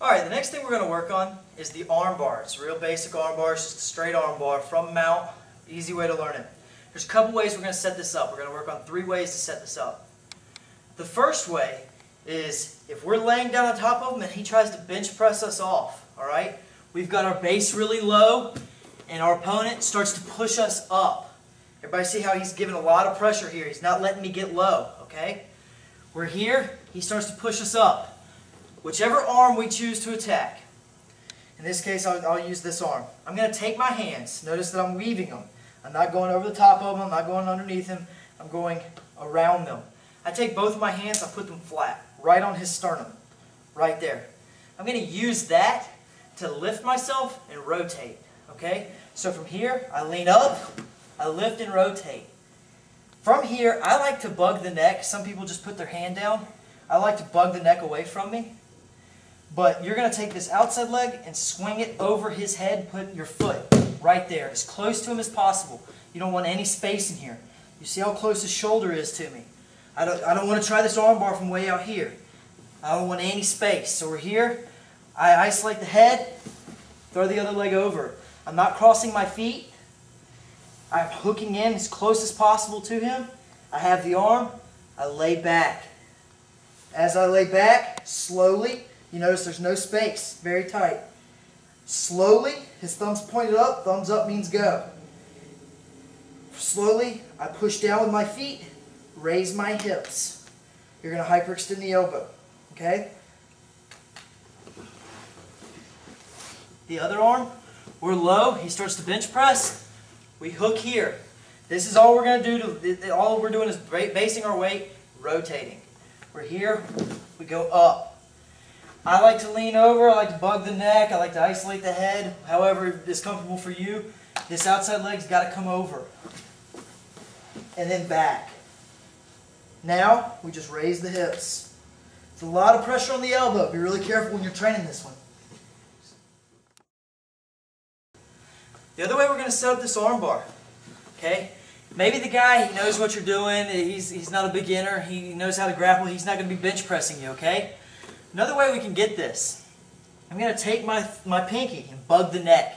Alright, the next thing we're going to work on is the armbar. It's a real basic armbar. It's just a straight armbar from mount. Easy way to learn it. There's a couple ways we're going to set this up. We're going to work on 3 ways to set this up. The first way is if we're laying down on top of him and he tries to bench press us off. Alright? We've got our base really low and our opponent starts to push us up. Everybody see how he's giving a lot of pressure here. He's not letting me get low. Okay? We're here. He starts to push us up. Whichever arm we choose to attack. In this case, I'll use this arm. I'm going to take my hands. Notice that I'm weaving them. I'm not going over the top of them. I'm not going underneath him. I'm going around them. I take both of my hands. I put them flat, right on his sternum, right there. I'm going to use that to lift myself and rotate. Okay? So from here, I lean up, I lift and rotate. From here, I like to bug the neck. Some people just put their hand down. I like to bug the neck away from me. But you're going to take this outside leg and swing it over his head. Put your foot right there, as close to him as possible. You don't want any space in here. You see how close his shoulder is to me. I don't want to try this armbar from way out here. I don't want any space. So we're here. I isolate the head, throw the other leg over. I'm not crossing my feet. I'm hooking in as close as possible to him. I have the arm. I lay back. As I lay back, slowly, you notice there's no space, very tight. Slowly, his thumb's pointed up, thumbs up means go. Slowly, I push down with my feet, raise my hips. You're going to hyperextend the elbow, okay? The other arm, we're low, he starts to bench press, we hook here. This is all we're going to do, all we're doing is basing our weight, rotating. We're here, we go up. I like to lean over, I like to bug the neck, I like to isolate the head, however is comfortable for you. This outside leg's got to come over. And then back. Now, we just raise the hips. It's a lot of pressure on the elbow. Be really careful when you're training this one. The other way we're going to set up this armbar. Okay? Maybe the guy, he knows what you're doing, he's not a beginner, he knows how to grapple, he's not going to be bench pressing you, okay? Another way we can get this, I'm going to take my pinky and bug the neck.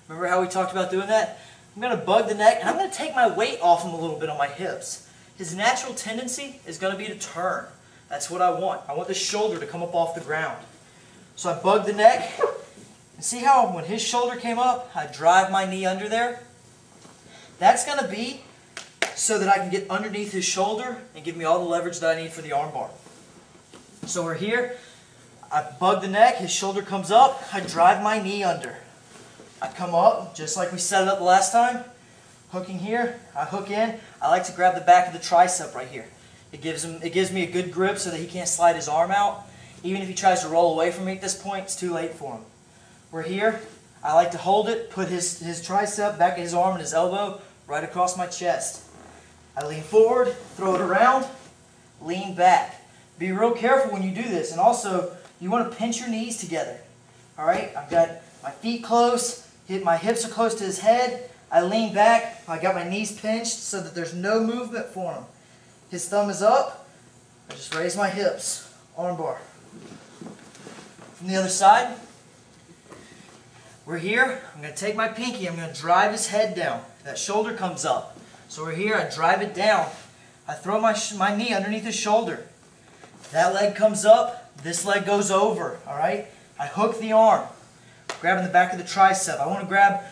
Remember how we talked about doing that? I'm going to bug the neck and I'm going to take my weight off him a little bit on my hips. His natural tendency is going to be to turn. That's what I want. I want the shoulder to come up off the ground. So I bug the neck and see how when his shoulder came up, I drive my knee under there? That's going to be so that I can get underneath his shoulder and give me all the leverage that I need for the armbar. So we're here. I bug the neck, his shoulder comes up, I drive my knee under. I come up, just like we set it up the last time, hooking here, I hook in. I like to grab the back of the tricep right here. It gives me a good grip so that he can't slide his arm out. Even if he tries to roll away from me at this point, it's too late for him. We're here, I like to hold it, put his tricep, back of his arm and his elbow, right across my chest. I lean forward, throw it around, lean back. Be real careful when you do this, and also, you want to pinch your knees together. Alright, I've got my feet close, my hips are close to his head, I lean back, I got my knees pinched so that there's no movement for him. His thumb is up, I just raise my hips, armbar. From the other side, we're here, I'm going to take my pinky, I'm going to drive his head down. That shoulder comes up. So we're here, I drive it down. I throw my knee underneath his shoulder. That leg comes up. This leg goes over, alright? I hook the arm, grabbing the back of the tricep. I want to grab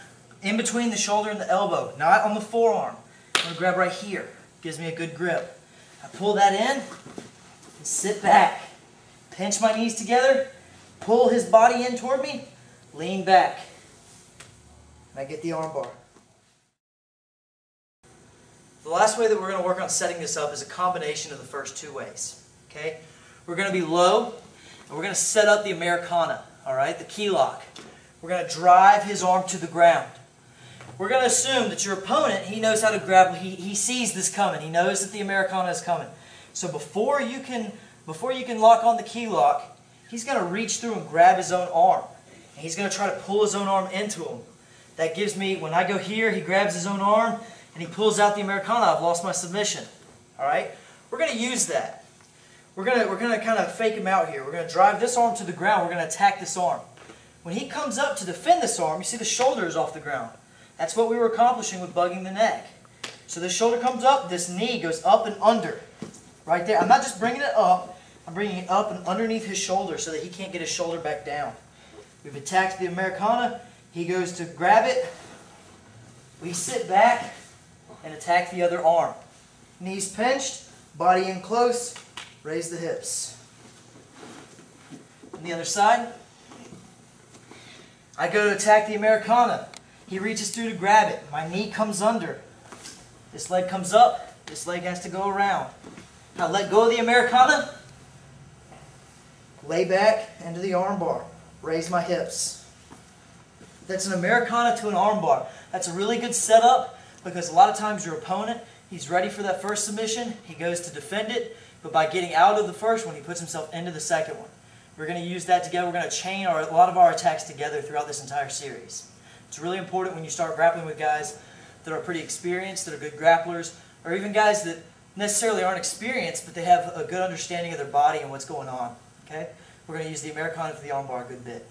in between the shoulder and the elbow, not on the forearm. I want to grab right here. Gives me a good grip. I pull that in and sit back. Pinch my knees together, pull his body in toward me, lean back. And I get the armbar. The last way that we're going to work on setting this up is a combination of the first 2 ways. Okay? We're going to be low, and we're going to set up the Americana, alright, the key lock. We're going to drive his arm to the ground. We're going to assume that your opponent, he knows how to grapple, he sees this coming, he knows that the Americana is coming. So before you can lock on the key lock, he's going to reach through and grab his own arm. And he's going to try to pull his own arm into him. That gives me, when I go here, he grabs his own arm, and he pulls out the Americana. I've lost my submission. Alright? We're going to use that. we're gonna kind of fake him out here. We're gonna drive this arm to the ground. We're gonna attack this arm. When he comes up to defend this arm, you see the shoulder is off the ground. That's what we were accomplishing with bugging the neck. So this shoulder comes up, this knee goes up and under. Right there. I'm not just bringing it up, I'm bringing it up and underneath his shoulder so that he can't get his shoulder back down. We've attacked the Americana. He goes to grab it. We sit back and attack the other arm. Knees pinched, body in close, raise the hips. On the other side, I go to attack the Americana. He reaches through to grab it. My knee comes under. This leg comes up. This leg has to go around. Now let go of the Americana. Lay back into the armbar. Raise my hips. That's an Americana to an armbar. That's a really good setup because a lot of times your opponent, he's ready for that first submission. He goes to defend it, but by getting out of the first one, he puts himself into the second one. We're going to use that together. We're going to chain a lot of our attacks together throughout this entire series. It's really important when you start grappling with guys that are pretty experienced, that are good grapplers, or even guys that necessarily aren't experienced, but they have a good understanding of their body and what's going on. Okay? We're going to use the Americana for the armbar a good bit.